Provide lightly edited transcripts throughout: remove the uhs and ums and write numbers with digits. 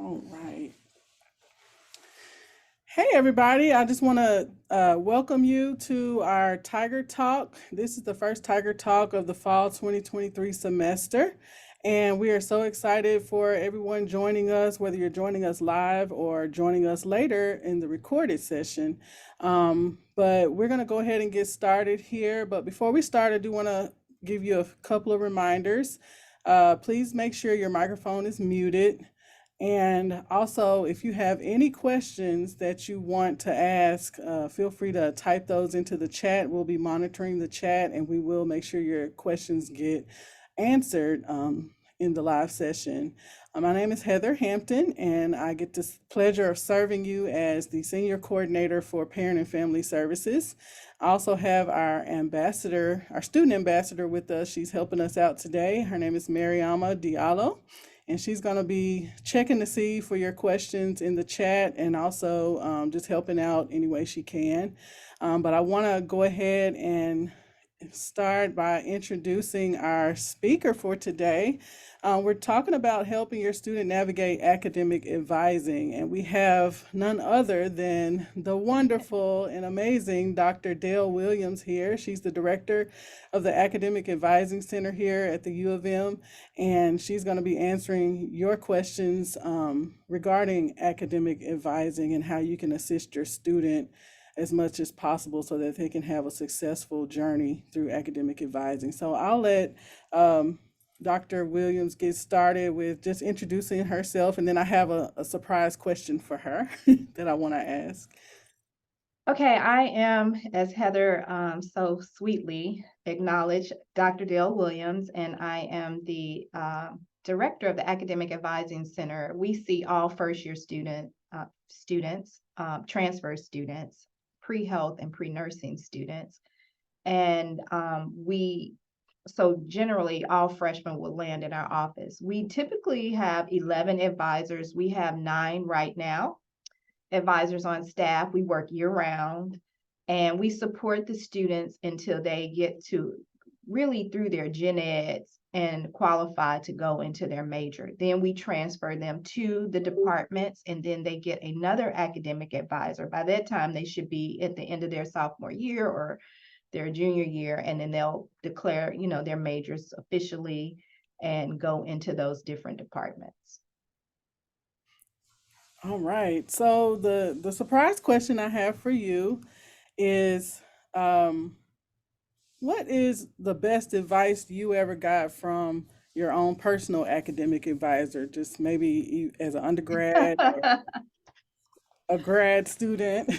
All right. Hey, everybody. I just want to welcome you to our Tiger Talk. This is the first Tiger Talk of the fall 2023 semester. And we are so excited for everyone joining us, whether you're joining us live or joining us later in the recorded session. But we're going to go ahead and get started here. But before we start, I do want to give you a couple of reminders. Please make sure your microphone is muted. And also, if you have any questions that you want to ask, feel free to type those into the chat. We'll be monitoring the chat and we will make sure your questions get answered in the live session. My name is Heather Hampton, and I get the pleasure of serving you as the Senior Coordinator for Parent and Family Services. I also have our ambassador, our student ambassador with us. She's helping us out today. Her name is Mariama Diallo. And she's going to be checking to see for your questions in the chat and also just helping out any way she can. But I want to go ahead and start by introducing our speaker for today. We're talking about helping your student navigate academic advising, and we have none other than the wonderful and amazing Dr. Dale Williams here. She's the director of the Academic Advising Center here at the U of M, and she's going to be answering your questions regarding academic advising and how you can assist your student as much as possible so that they can have a successful journey through academic advising. So I'll let Dr. Williams get started with just introducing herself, and then I have a surprise question for her that I want to ask. Okay, I am, as Heather so sweetly acknowledged, Dr. Dale Williams, and I am the director of the Academic Advising Center. We see all first-year students, transfer students, pre-health and pre-nursing students. And so generally all freshmen will land in our office. We typically have 11 advisors. We have 9 right now, advisors on staff. We work year round and we support the students until they get to really through their gen eds and qualify to go into their major. Then we transfer them to the departments and then they get another academic advisor. By that time, they should be at the end of their sophomore year or their junior year, and then they'll declare, their majors officially and go into those different departments. All right. So the surprise question I have for you is, what is the best advice you ever got from your own personal academic advisor? Just maybe as an undergrad or a grad student.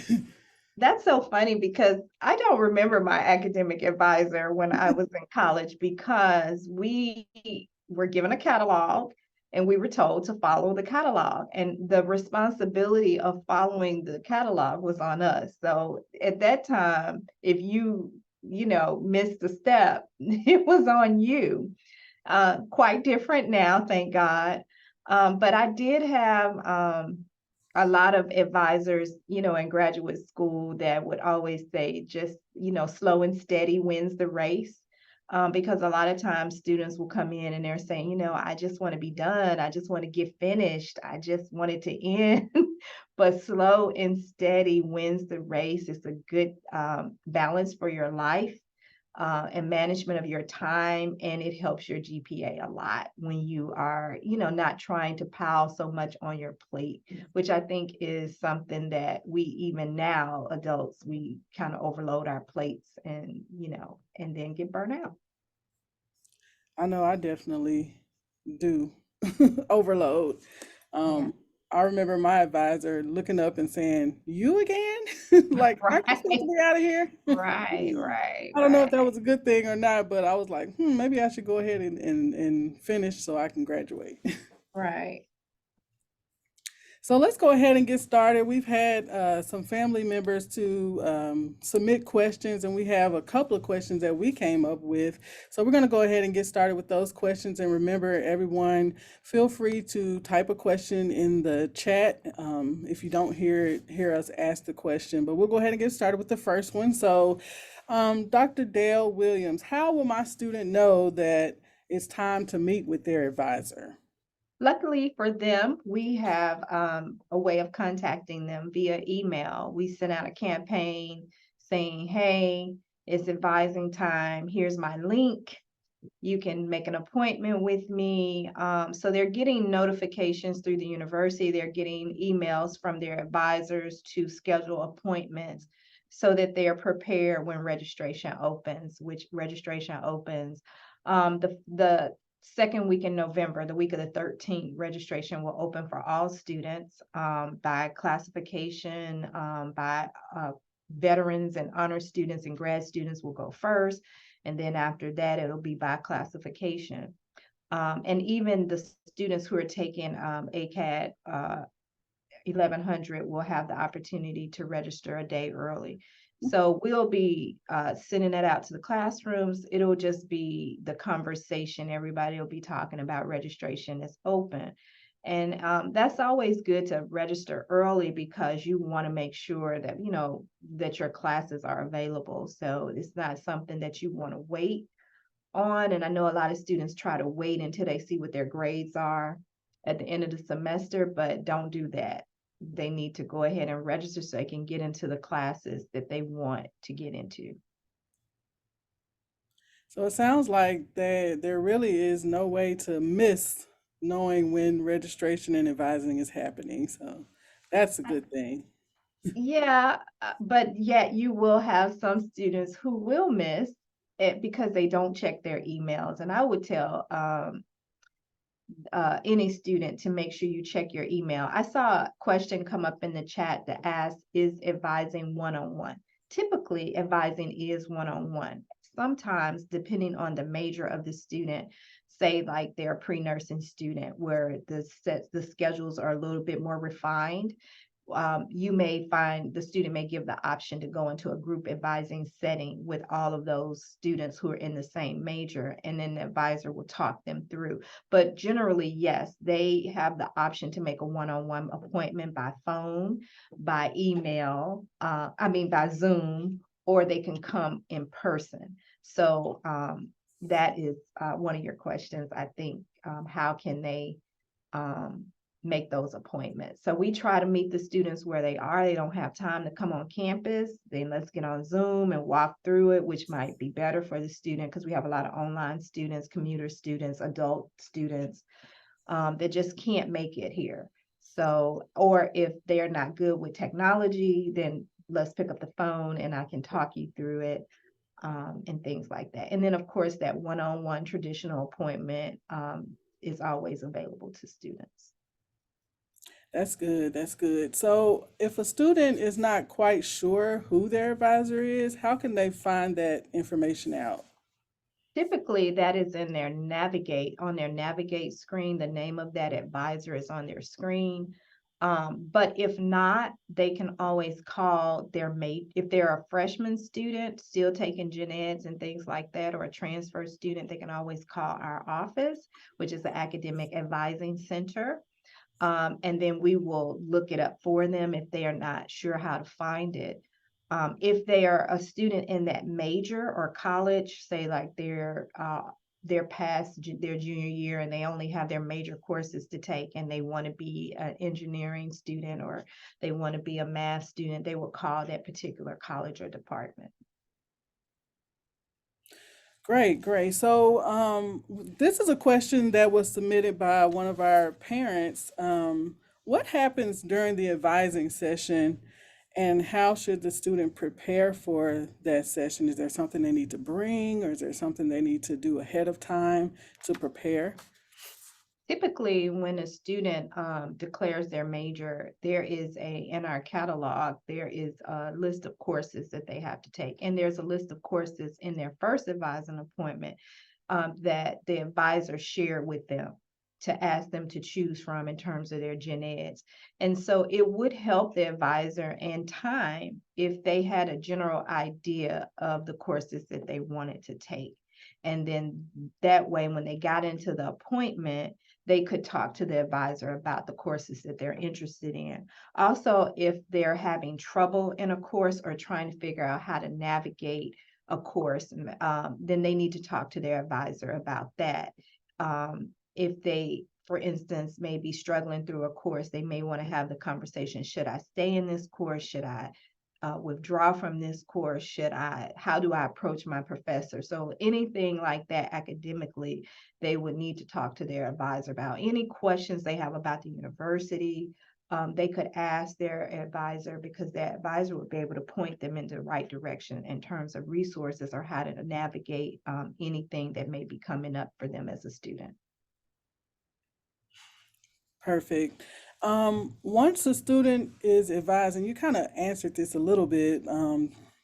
That's so funny because I don't remember my academic advisor when I was in college because we were given a catalog and we were told to follow the catalog, and the responsibility of following the catalog was on us. So at that time, if missed a step, it was on you. Quite different now, thank God. But I did have a lot of advisors, in graduate school that would always say, just, slow and steady wins the race. Because a lot of times students will come in and they're saying, I just want to be done. I just want to get finished. I just want it to end. But slow and steady wins the race. It's a good balance for your life and management of your time, and it helps your GPA a lot when you are, not trying to pile so much on your plate, which I think is something that we, even now, adults, we kind of overload our plates and, and then get burnt out. I know I definitely do overload. Yeah. I remember my advisor looking up and saying, "You again? Like, aren't you supposed to Right, be out of here?" right, right, I don't know if that right, was a good thing or not, but I was like, maybe I should go ahead and finish so I can graduate. right. So let's go ahead and get started. We've had some family members to submit questions, and we have a couple of questions that we came up with. So we're going to go ahead and get started with those questions. And remember, everyone, feel free to type a question in the chat if you don't hear us ask the question. But we'll go ahead and get started with the first one. So, Dr. Dale Williams, how will my student know that it's time to meet with their advisor? Luckily for them, we have a way of contacting them via email. We sent out a campaign saying, hey, it's advising time. Here's my link. You can make an appointment with me. So they're getting notifications through the university. They're getting emails from their advisors to schedule appointments so that they're prepared when registration opens, which registration opens the second week in November, the week of the 13th. Registration will open for all students by classification, by veterans and honor students and grad students will go first. And then after that, it'll be by classification. And even the students who are taking ACAD 1100 will have the opportunity to register a day early. So we'll be sending that out to the classrooms. It'll just be the conversation. Everybody will be talking about registration is open. And that's always good to register early because you want to make sure that, you know, that your classes are available. So it's not something that you want to wait on. And I know a lot of students try to wait until they see what their grades are at the end of the semester, but don't do that. They need to go ahead and register so they can get into the classes that they want to get into. So it sounds like that there really is no way to miss knowing when registration and advising is happening. So that's a good thing. Yeah, but yet you will have some students who will miss it because they don't check their emails. And I would tell any student to make sure you check your email. I saw a question come up in the chat that asked, is advising one-on-one? Typically, advising is one-on-one. Sometimes, depending on the major of the student, say like they're a pre-nursing student where the schedules are a little bit more refined, you may find the student may give the option to go into a group advising setting with all of those students who are in the same major, and then the advisor will talk them through. But generally, yes, they have the option to make a one-on-one appointment by phone, by email, by Zoom, or they can come in person. So that is one of your questions, I think. How can they um, make those appointments? So we try to meet the students where they are. They don't have time to come on campus, then let's get on Zoom and walk through it, which might be better for the student because we have a lot of online students, commuter students, adult students that just can't make it here. So, or if they're not good with technology, then let's pick up the phone and I can talk you through it. And things like that. And then, of course, that one-on-one traditional appointment is always available to students. That's good. That's good. So if a student is not quite sure who their advisor is, how can they find that information out? Typically, that is in their navigate screen. The name of that advisor is on their screen. But if not, they can always call their mate. If they're a freshman student still taking gen eds and things like that, or a transfer student, they can always call our office, which is the Academic Advising Center. And then we will look it up for them if they are not sure how to find it. If they are a student in that major or college, say like they're past their junior year and they only have their major courses to take and they want to be an engineering student or they want to be a math student, they will call that particular college or department. Great, great. So, this is a question that was submitted by one of our parents. What happens during the advising session, and how should the student prepare for that session? Is there something they need to bring, or is there something they need to do ahead of time to prepare? Typically, when a student declares their major, in our catalog, there is a list of courses that they have to take. And there's a list of courses in their first advising appointment that the advisor shared with them to ask them to choose from in terms of their gen eds. And so it would help the advisor and time if they had a general idea of the courses that they wanted to take. And then that way, when they got into the appointment, they could talk to the advisor about the courses that they're interested in. Also, if they're having trouble in a course or trying to figure out how to navigate a course, then they need to talk to their advisor about that. If they for instance, may be struggling through a course, they may want to have the conversation, should I stay in this course? Should I withdraw from this course? How do I approach my professor? So anything like that academically, they would need to talk to their advisor about. Any questions they have about the university, they could ask their advisor, because their advisor would be able to point them in the right direction in terms of resources or how to navigate anything that may be coming up for them as a student. Perfect. Once a student is advised, and you kind of answered this a little bit,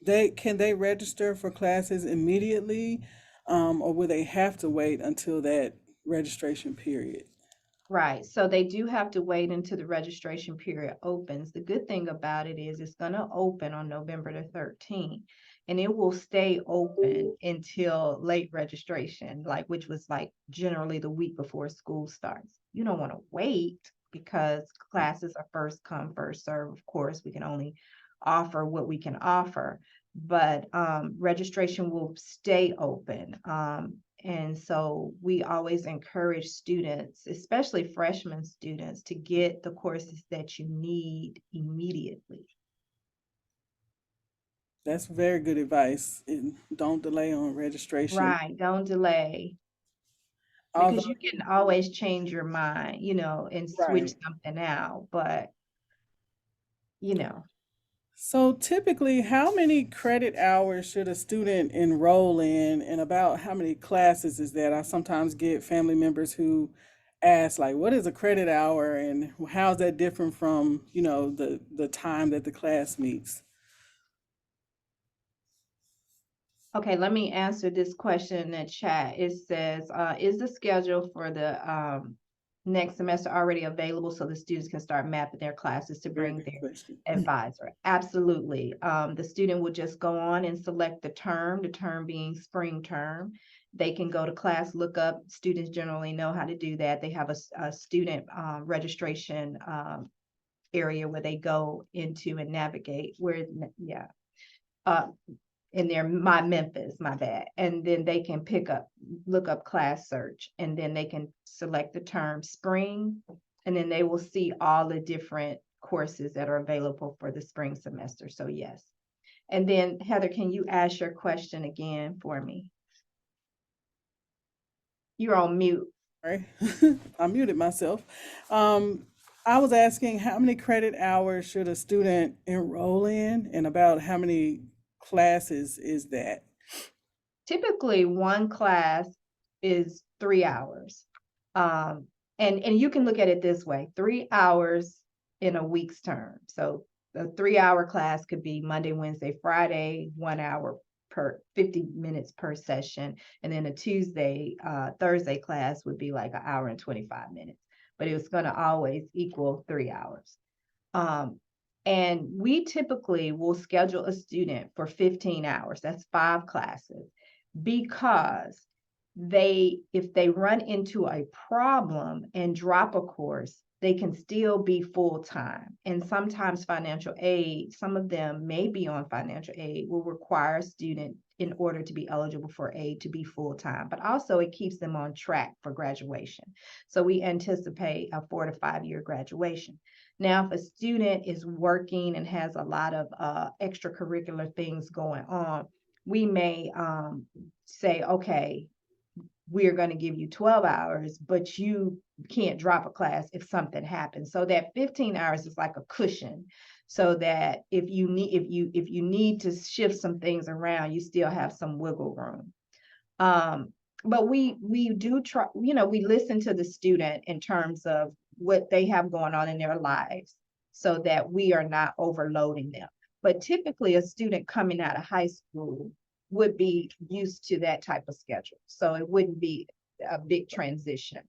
they register for classes immediately, or will they have to wait until that registration period? Right. So they do have to wait until the registration period opens. The good thing about it is it's going to open on November the 13th, and it will stay open until late registration, like which was like generally the week before school starts. You don't want to wait because classes are first come, first serve. Of course, we can only offer what we can offer, but registration will stay open. And so we always encourage students, especially freshman students, to get the courses that you need immediately. That's very good advice. And don't delay on registration. Right. Don't delay, Although, because you can always change your mind, and switch right. something out. But, you know, So typically, how many credit hours should a student enroll in, and about how many classes is that? I sometimes get family members who ask, like, what is a credit hour, and how's that different from, the time that the class meets? okay, let me answer this question in the chat. It says, is the schedule for the next semester already available so the students can start mapping their classes to Very bring good their question. advisor? Absolutely. The student will just go on and select the term being spring term. They can go to class, look up. Students generally know how to do that. They have a student registration area where they go into and navigate where, yeah. Uh, in their My Memphis, my bad. And then they can look up class search, and then they can select the term spring, and then they will see all the different courses that are available for the spring semester. So yes. And then Heather, can you ask your question again for me? You're on mute. Sorry, I muted myself. Um, I was asking how many credit hours should a student enroll in, and about how many classes is that? Typically one class is 3 hours. Um, and you can look at it this way, 3 hours in a week's term. So the 3 hour class could be Monday, Wednesday, Friday, 1 hour per 50 minutes per session. And then a Tuesday, Thursday class would be like an hour and 25 minutes, but it was going to always equal 3 hours. Um, and we typically will schedule a student for 15 hours. That's 5 classes, because if they run into a problem and drop a course, they can still be full-time. And sometimes financial aid, some of them may be on financial aid, will require a student, in order to be eligible for aid, to be full-time, but also it keeps them on track for graduation. So we anticipate a 4 to 5 year graduation. Now, if a student is working and has a lot of extracurricular things going on, we may say, okay, we're going to give you 12 hours, but you can't drop a class if something happens. So that 15 hours is like a cushion, so that if you need to shift some things around, you still have some wiggle room. But we do try, we listen to the student in terms of what they have going on in their lives, so that we are not overloading them. But typically a student coming out of high school would be used to that type of schedule. So it wouldn't be a big transition.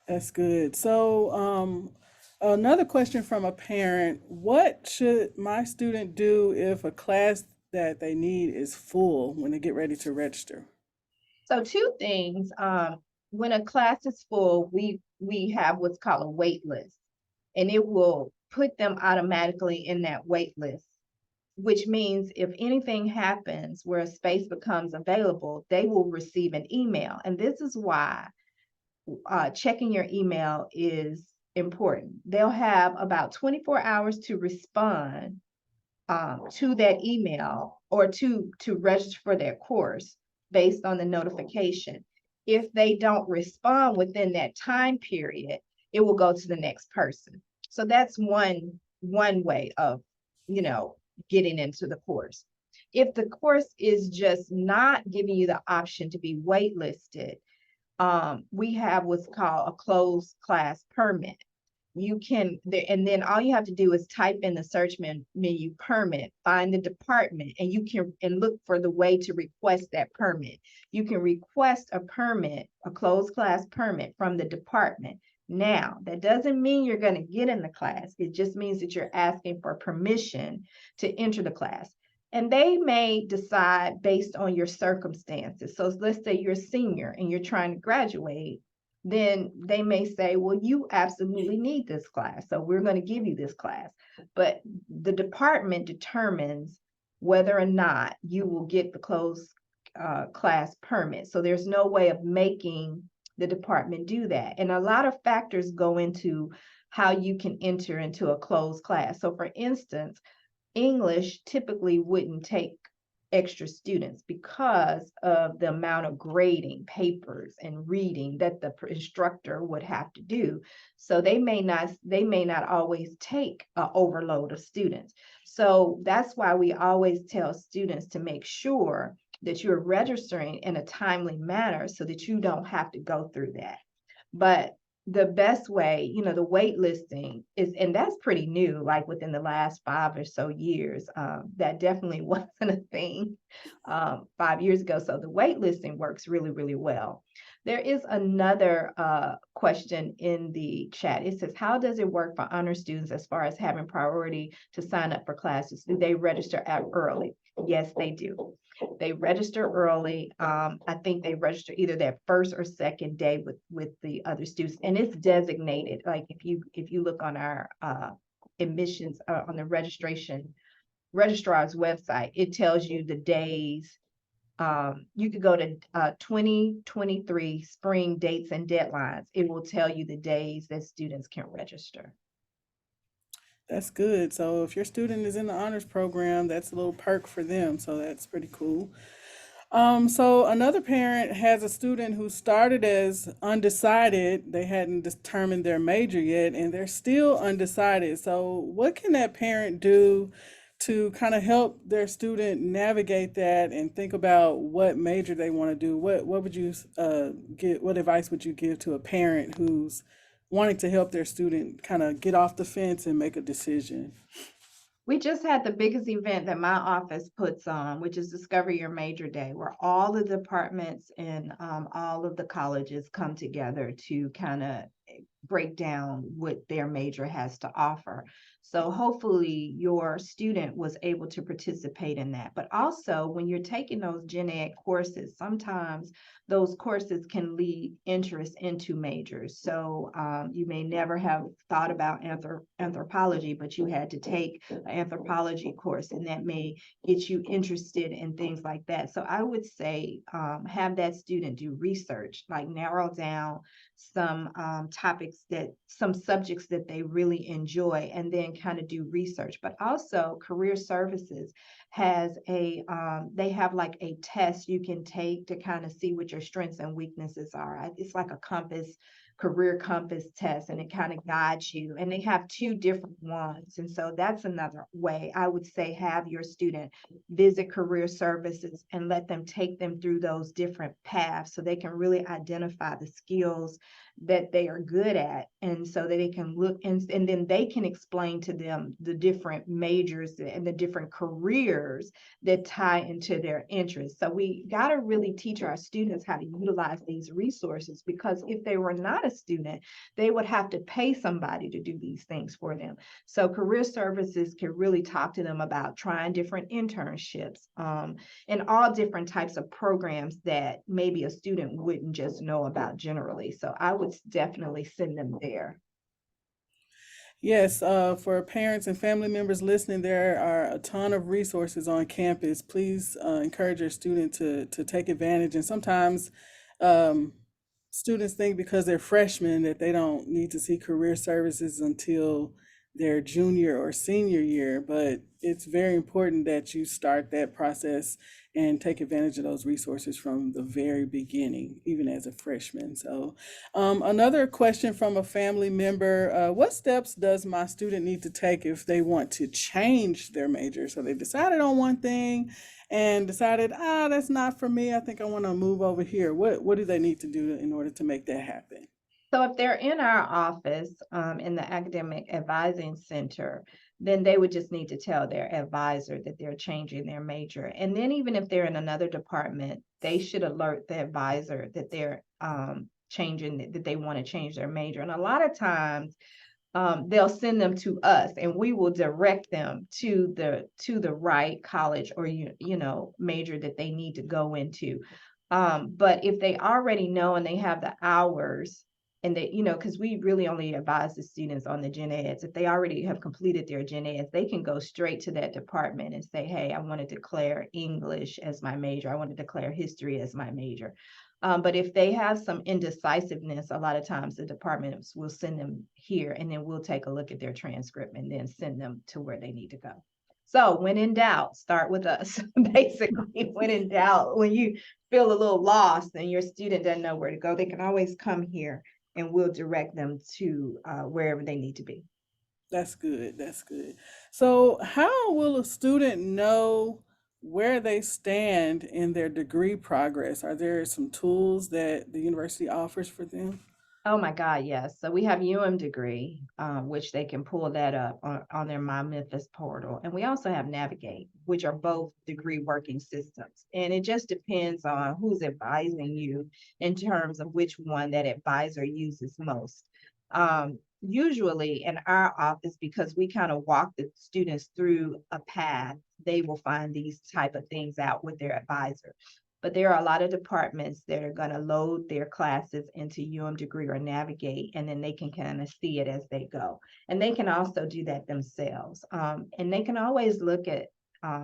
That's good. So, another question from a parent: what should my student do if a class that they need is full when they get ready to register? So two things. When a class is full, we have what's called a wait list, and it will put them automatically in that wait list which means if anything happens where a space becomes available, they will receive an email. And this is why checking your email is important. They'll have about 24 hours to respond to that email or to register for their course based on the notification. If they don't respond within that time period, it will go to the next person. So that's one way of, getting into the course. If the course is just not giving you the option to be waitlisted, we have what's called a closed class permit. You can, and then all you have to do is type in the search menu permit, find the department, and you can look for the way to request that permit. You can request a permit, a closed class permit from the department. Now, that doesn't mean you're going to get in the class. It just means that you're asking for permission to enter the class. And they may decide based on your circumstances. So let's say you're a senior and you're trying to graduate, then they may say, well, you absolutely need this class, so we're going to give you this class. But the department determines whether or not you will get the closed class permit. So there's no way of making the department do that. And a lot of factors go into how you can enter into a closed class. So for instance, English typically wouldn't take extra students because of the amount of grading, papers, and reading that the instructor would have to do. So they may not always take an overload of students. So that's why we always tell students to make sure that you're registering in a timely manner so that you don't have to go through that. But the best way, the waitlisting is, and that's pretty new, like within the last 5 or so years. That definitely wasn't a thing 5 years ago. So the waitlisting works really, really well. There is another question in the chat. It says, how does it work for honor students as far as having priority to sign up for classes? Do they register early? Yes, they do. They register early. I think they register either their first or second day with the other students, and it's designated. Like if you look on our admissions on the registrar's website, it tells you the days. You could go to 2023 spring dates and deadlines. It will tell you the days that students can register. That's good. So if your student is in the honors program, that's a little perk for them. So that's pretty cool. So another parent has a student who started as undecided. They hadn't determined their major yet, and they're still undecided. So what can that parent do to kind of help their student navigate that and think about what major they want to do? What would you get? What advice would you give to a parent who's wanting to help their student kind of get off the fence and make a decision? We just had the biggest event that my office puts on, which is Discover Your Major Day, where all the departments and all of the colleges come together to kind of break down what their major has to offer. So hopefully your student was able to participate in that. But also when you're taking those gen ed courses, sometimes those courses can lead interest into majors. So you may never have thought about anthropology, but you had to take an anthropology course, and that may get you interested in things like that. So I would say have that student do research, like narrow down some some subjects that they really enjoy, and then kind of do research. But also career services has they have like a test you can take to kind of see what your strengths and weaknesses are. It's like a career compass test, and it kind of guides you, and they have 2 different ones. And so that's another way I would say have your student visit career services and let them take them through those different paths so they can really identify the skills that they are good at, and so that they can look and then they can explain to them the different majors and the different careers that tie into their interests. So we got to really teach our students how to utilize these resources, because if they were not a student, they would have to pay somebody to do these things for them. So career services can really talk to them about trying different internships and all different types of programs that maybe a student wouldn't just know about generally. So I would definitely send them there. Yes, for parents and family members listening, there are a ton of resources on campus. Please encourage your student to take advantage. And sometimes um, students think because they're freshmen that they don't need to see career services until their junior or senior year, but it's very important that you start that process and take advantage of those resources from the very beginning, even as a freshman. So another question from a family member, what steps does my student need to take if they want to change their major? So they decided on one thing and decided, that's not for me. I think I want to move over here. What do they need to do in order to make that happen? So if they're in our office, in the Academic Advising Center, then they would just need to tell their advisor that they're changing their major. And then even if they're in another department, they should alert the advisor that they're changing, that they want to change their major. And a lot of times, they'll send them to us and we will direct them to the right college or major that they need to go into. But if they already know and they have the hours and they, because we really only advise the students on the gen eds. If they already have completed their gen eds, they can go straight to that department and say, hey, I want to declare English as my major. I want to declare history as my major. But if they have some indecisiveness, a lot of times the departments will send them here and then we'll take a look at their transcript and then send them to where they need to go. So when in doubt, start with us. Basically, when in doubt, when you feel a little lost and your student doesn't know where to go, they can always come here and we'll direct them to wherever they need to be. That's good. That's good. So, how will a student know where they stand in their degree progress? Are there some tools that the university offers for them? Oh my God, yes. So we have degree, which they can pull that up on their My Memphis portal. And we also have Navigate, which are both degree working systems. And it just depends on who's advising you in terms of which one that advisor uses most. Usually in our office, because we kind of walk the students through a path, they will find these type of things out with their advisor. But there are a lot of departments that are going to load their classes into degree or Navigate, and then they can kind of see it as they go. And they can also do that themselves. And they can always look at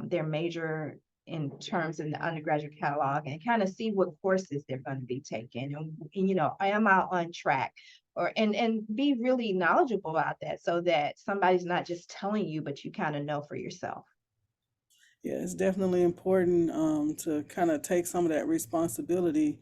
their major in terms of the undergraduate catalog and kind of see what courses they're going to be taking. And am I on track? And be really knowledgeable about that so that somebody's not just telling you, but you kind of know for yourself. Yeah, it's definitely important to kind of take some of that responsibility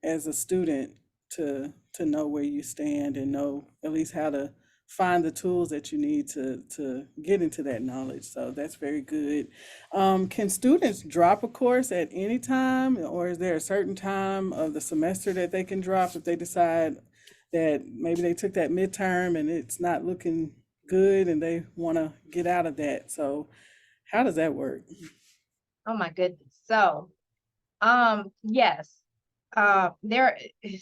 as a student to know where you stand and know at least how to find the tools that you need to get into that knowledge. So that's very good. Can students drop a course at any time, or is there a certain time of the semester that they can drop if they decide that maybe they took that midterm and it's not looking good and they want to get out of that? So how does that work? Oh my goodness. So yes. There,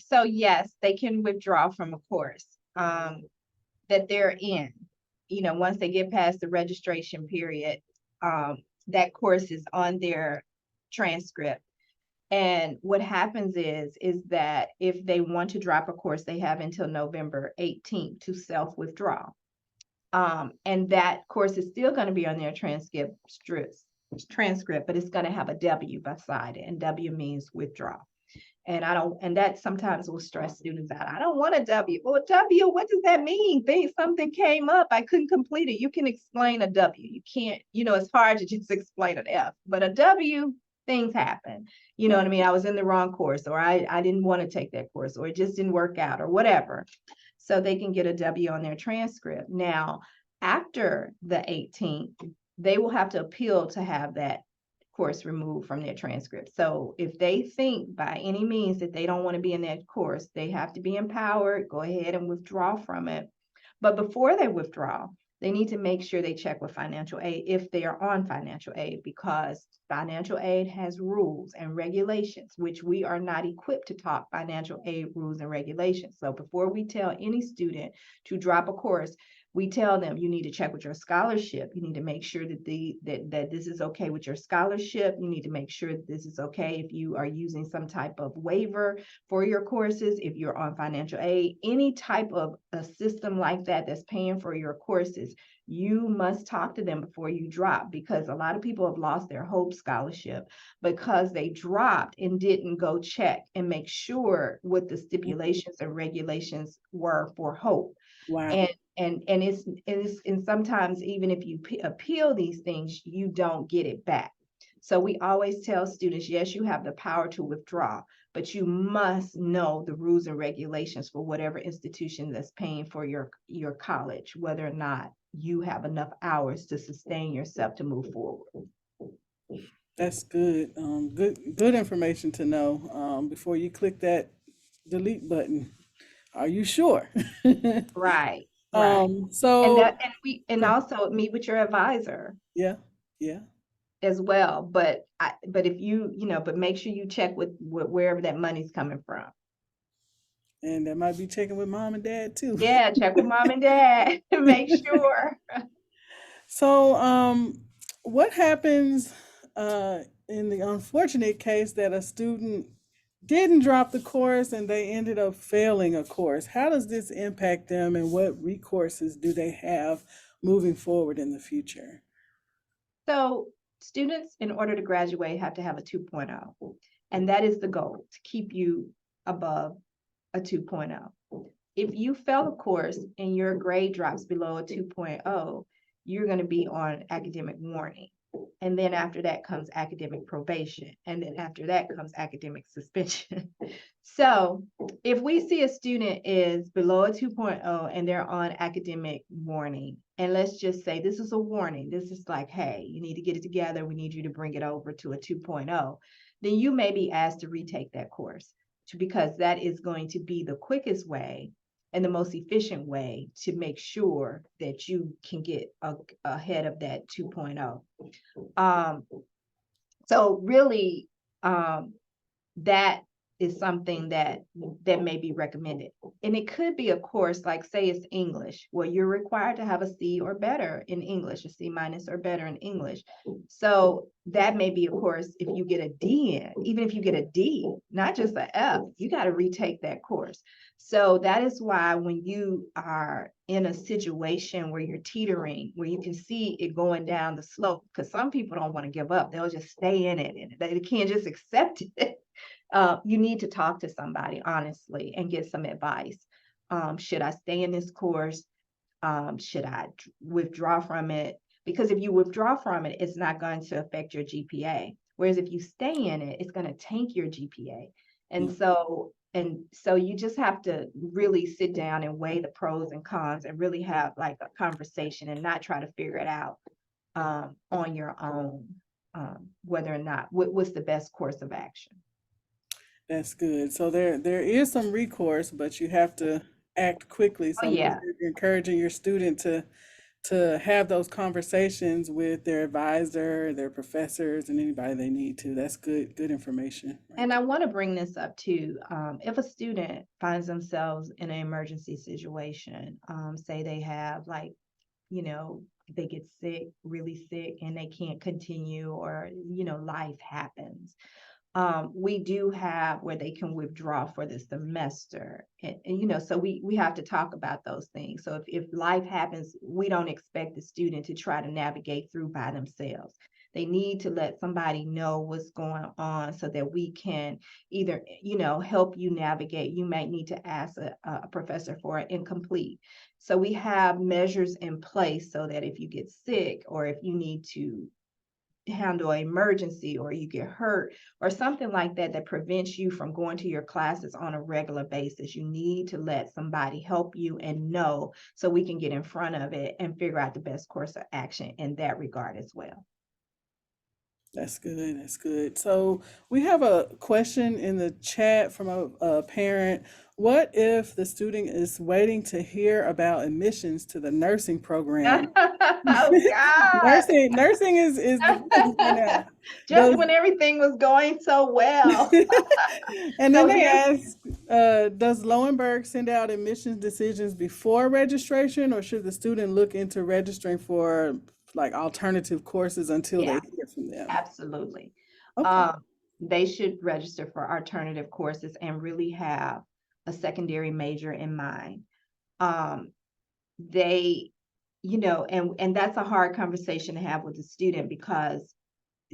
so yes, they can withdraw from a course that they're in. Once they get past the registration period, that course is on their transcript. And what happens is that if they want to drop a course, they have until November 18th to self-withdraw. And that course is still going to be on their transcript, but it's going to have a W beside it, and W means withdraw. And that sometimes will stress students out. I don't want a W. Well, a W, what does that mean? Something came up, I couldn't complete it. You can explain a W. You can't, it's hard to just explain an F, but a W, things happen. You know what I mean? I was in the wrong course, or I didn't want to take that course, or it just didn't work out, or whatever. So they can get a W on their transcript. Now, after the 18th, they will have to appeal to have that course removed from their transcript. So if they think by any means that they don't want to be in that course, they have to be empowered, go ahead and withdraw from it. But before they withdraw, they need to make sure they check with financial aid if they are on financial aid, because Financial aid has rules and regulations, which we are not equipped to talk financial aid rules and regulations. So before we tell any student to drop a course, we tell them you need to check with your scholarship. You need to make sure that this is okay with your scholarship. You need to make sure that this is okay if you are using some type of waiver for your courses, if you're on financial aid, any type of a system like that that's paying for your courses. You must talk to them before you drop, because a lot of people have lost their Hope Scholarship because they dropped and didn't go check and make sure what the stipulations and regulations were for Hope. Wow. And sometimes even if you appeal these things, you don't get it back. So we always tell students, yes, you have the power to withdraw, but you must know the rules and regulations for whatever institution that's paying for your college, whether or not you have enough hours to sustain yourself to move forward. That's good. Good information to know. Before you click that delete button, are you sure? Right, right. um, And so that and also meet with your advisor yeah, yeah. as well. But if but make sure you check with wherever that money's coming from. And that might be checking with mom and dad too. Yeah, check with mom and dad to make sure. So, what happens in the unfortunate case that a student didn't drop the course and they ended up failing a course? How does this impact them, and what recourses do they have moving forward in the future? So students, in order to graduate, have to have a 2.0, and that is the goal, to keep you above a 2.0. If you fail a course and your grade drops below a 2.0, you're going to be on academic warning. And then after that comes academic probation. And then after that comes academic suspension. So if we see a student is below a 2.0 and they're on academic warning, and let's just say this is a warning, this is like, hey, you need to get it together. We need you to bring it over to a 2.0. Then you may be asked to retake that course, because that is going to be the quickest way and the most efficient way to make sure that you can get ahead of that 2.0. So really, that is something that may be recommended. And it could be a course like, say it's English, where you're required to have a C or better in English, a C minus or better in English. So that may be a course, if you get a D in, even if you get a D, not just an F, you got to retake that course. So that is why when you are in a situation where you're teetering, where you can see it going down the slope, because some people don't want to give up, they'll just stay in it and they can't just accept it. You need to talk to somebody honestly and get some advice. Should I stay in this course? Should I withdraw from it? Because if you withdraw from it, it's not going to affect your GPA. Whereas if you stay in it, it's going to tank your GPA. And so you just have to really sit down and weigh the pros and cons and really have like a conversation and not try to figure it out on your own, whether or not what's the best course of action. That's good. So there is some recourse, but you have to act quickly. Oh So make yeah. sure you're encouraging your student to have those conversations with their advisor, their professors, and anybody they need to. That's good information. Right. And I want to bring this up too. If a student finds themselves in an emergency situation, say they have like, they get sick, really sick, and they can't continue, or, life happens. We do have where they can withdraw for the semester. And so we have to talk about those things. So if life happens, we don't expect the student to try to navigate through by themselves. They need to let somebody know what's going on so that we can either, help you navigate. You might need to ask a professor for an incomplete. So we have measures in place so that if you get sick, or if you need to handle an emergency, or you get hurt or something like that, that prevents you from going to your classes on a regular basis, you need to let somebody help you and know, so we can get in front of it and figure out the best course of action in that regard as well. That's good. That's good. So we have a question in the chat from a parent. What if the student is waiting to hear about admissions to the nursing program? Oh God. Nursing is the focus right now. Just Does when everything was going so well. and then So they here's ask, does Lowenberg send out admissions decisions before registration, or should the student look into registering for like alternative courses until they yeah, hear from them? absolutely. Okay. Um, they should register for alternative courses and really have a secondary major in mind. Um, they, and that's a hard conversation to have with the student because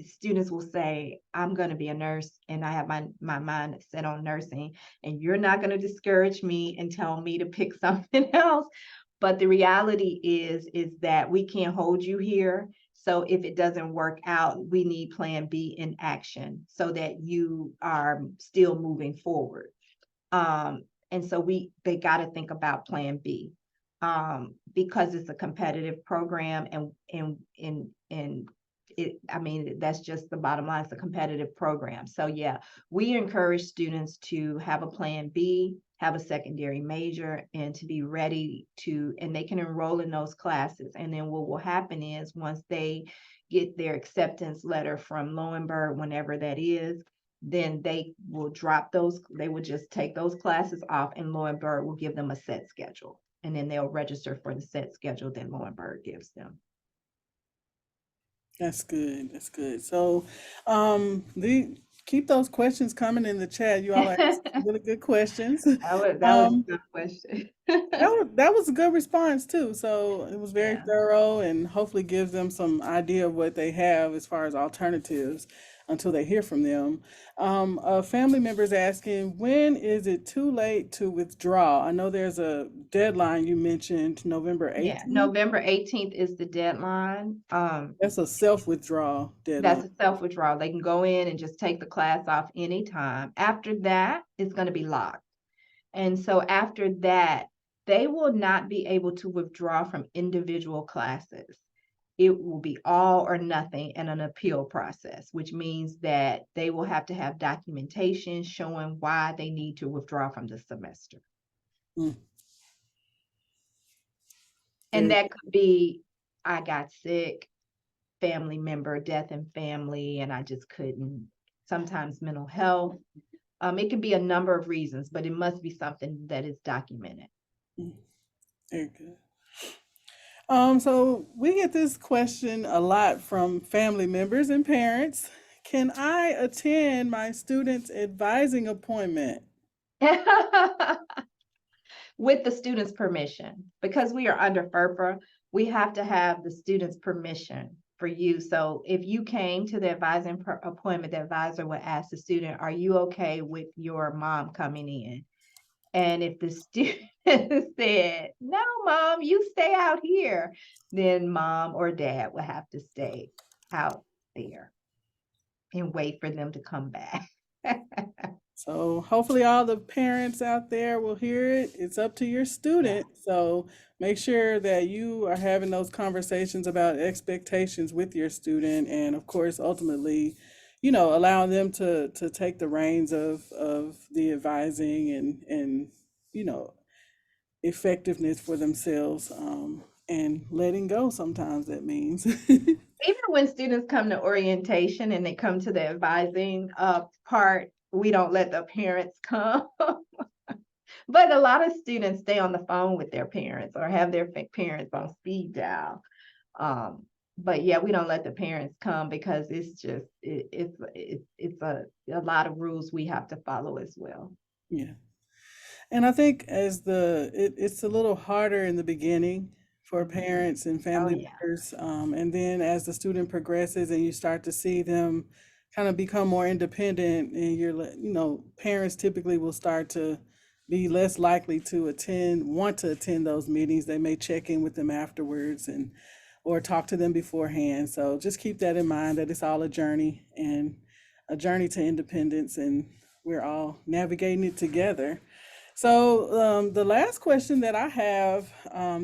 students will say, I'm going to be a nurse and I have my mind set on nursing, and you're not going to discourage me and tell me to pick something else. But the reality is that we can't hold you here. So if it doesn't work out, we need plan B in action so that you are still moving forward. And so they got to think about plan B, because it's a competitive program, and I mean, that's just the bottom line. It's a competitive program. So yeah, we encourage students to have a plan B, have a secondary major, and to be ready and they can enroll in those classes. And then what will happen is once they get their acceptance letter from Lowenberg, whenever that is, then they will just take those classes off, and Lowenberg will give them a set schedule. And then they'll register for the set schedule that Lowenberg gives them. That's good. That's good. So, the keep those questions coming in the chat. You all are asking that really good questions. was a Um, good question. that was a good response too. So it was very Yeah. thorough and hopefully gives them some idea of what they have as far as alternatives until they hear from them. A family member is asking, when is it too late to withdraw? I know there's a deadline you mentioned, November Yeah. 18th. November 18th is the deadline. That's a self-withdrawal That's deadline. a self-withdrawal. They can go in and just take the class off anytime. After that, it's going to be locked. And so after that, they will not be able to withdraw from individual classes. It will be all or nothing in an appeal process, which means that they will have to have documentation showing why they need to withdraw from the semester. Mm, And very that could be, I got sick, family member, death in family, and I just couldn't. Sometimes mental health. It can be a number of reasons, but it must be something that is documented. mm, very good. So we get this question a lot from family members and parents. Can I attend my student's advising appointment? With the student's permission, because we are under FERPA, we have to have the student's permission for you. So if you came to the advising appointment, the advisor would ask the student, are you okay with your mom coming in? And if the student said, no, mom, you stay out here, then mom or dad would have to stay out there and wait for them to come back. So hopefully all the parents out there will hear it. It's up to your Yeah. student. So make sure that you are having those conversations about expectations with your student, and of course ultimately, allowing them to take the reins of the advising and you know effectiveness for themselves, and letting go sometimes that means. Even when students come to orientation and they come to the advising part, we don't let the parents come. But a lot of students stay on the phone with their parents or have their parents on speed dial. But yeah, we don't let the parents come because it's just it's a lot of rules we have to follow as well. Yeah. And I think it's a little harder in the beginning for Mhm. parents and Oh family yeah. members, and then as the student progresses and you start to see them kind of become more independent, and parents typically will start to be less likely to want to attend those meetings. They may check in with them afterwards and or talk to them beforehand. So just keep that in mind, that it's all a journey and a journey to independence, and we're all navigating it together. So, the last question that I have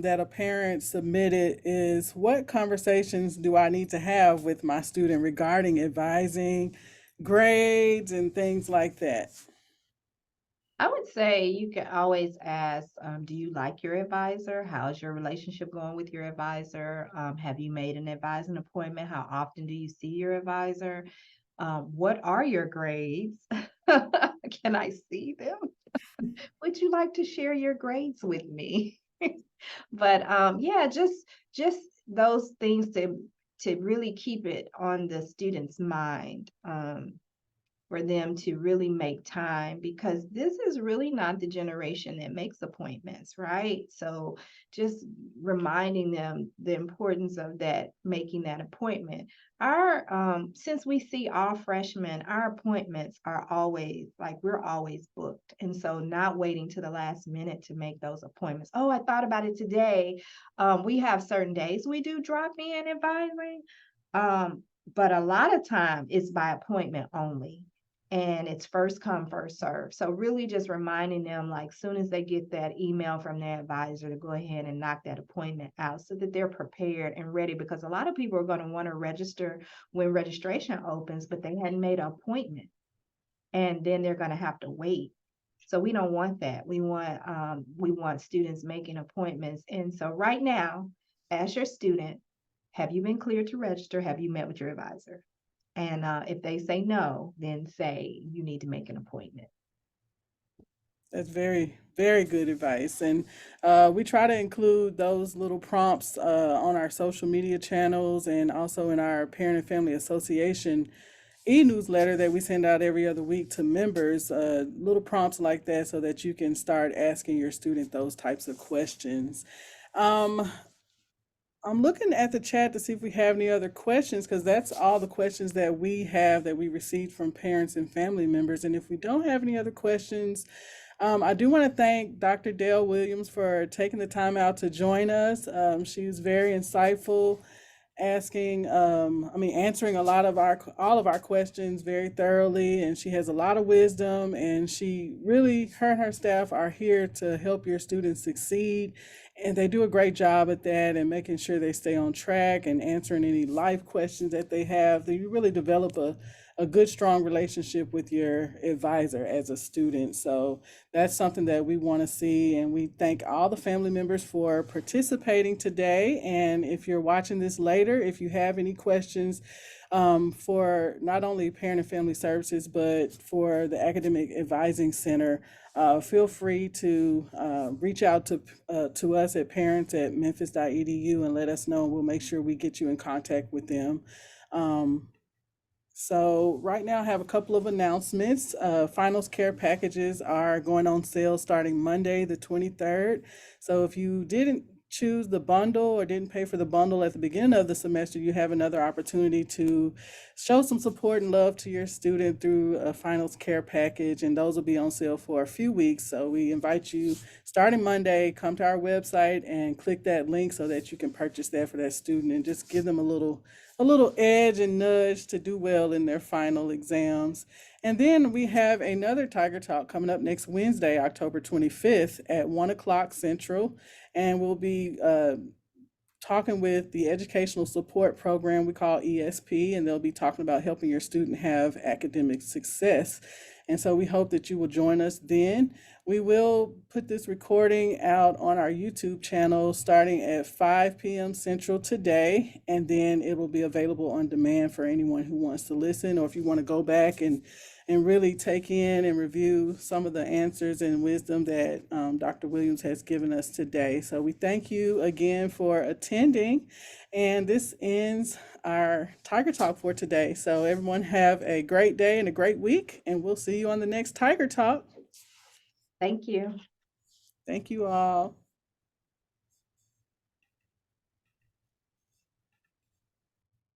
that a parent submitted is, what conversations do I need to have with my student regarding advising, grades, and things like that? I would say you can always ask, do you like your advisor? How's your relationship going with your advisor? Have you made an advising appointment? How often do you see your advisor? What are your grades? Can I see them? Would you like to share your grades with me? But yeah, just those things to really keep it on the student's mind. For them to really make time because this is really not the generation that makes appointments, right? So just reminding them the importance of that, making that appointment. Our since we see all freshmen, our appointments are always like we're always booked. And so not waiting to the last minute to make those appointments. Oh, I thought about it today. We have certain days we do drop in advising. But a lot of time it's by appointment only and it's first come first serve. So really just reminding them like soon as they get that email from their advisor to go ahead and knock that appointment out so that they're prepared and ready because a lot of people are going to want to register when registration opens but they hadn't made an appointment and then they're going to have to wait. So we don't want that. We want students making appointments. And so right now, as your student, have you been cleared to register? Have you met with your advisor? And if they say no, then say you need to make an appointment. That's very, very good advice. And we try to include those little prompts on our social media channels and also in our Parent and Family Association e-newsletter that we send out every other week to members, little prompts like that so that you can start asking your student those types of questions. Um, I'm looking at the chat to see if we have any other questions because that's all the questions that we have that we received from parents and family members. And if we don't have any other questions, I do want to thank Dr. Dale Williams for taking the time out to join us. She was very insightful, answering a lot of all of our questions very thoroughly, and she has a lot of wisdom, and her and her staff are here to help your students succeed, and they do a great job at that and making sure they stay on track and answering any life questions that they have. You really develop a good, strong relationship with your advisor as a student. So that's something that we want to see. And we thank all the family members for participating today. And if you're watching this later, if you have any questions for not only Parent and Family Services, but for the Academic Advising Center, feel free to reach out to us at parents@memphis.edu and let us know. We'll make sure we get you in contact with them. Um, so right now I have a couple of announcements. Finals care packages are going on sale starting Monday, the 23rd. So if you didn't choose the bundle or didn't pay for the bundle at the beginning of the semester, you have another opportunity to show some support and love to your student through a finals care package, and those will be on sale for a few weeks. So we invite you starting Monday, come to our website and click that link so that you can purchase that for that student and just give them a little edge and nudge to do well in their final exams. And then we have another Tiger Talk coming up next Wednesday, October 25th at 1 o'clock Central. And we'll be talking with the educational support program we call ESP, and they'll be talking about helping your student have academic success. And so we hope that you will join us then. We will put this recording out on our YouTube channel starting at 5 p.m. Central today, and then it will be available on demand for anyone who wants to listen, or if you want to go back and really take in and review some of the answers and wisdom that Dr. Williams has given us today. So we thank you again for attending, and this ends our Tiger Talk for today. So everyone have a great day and a great week, and we'll see you on the next Tiger Talk. Thank you. Thank you all.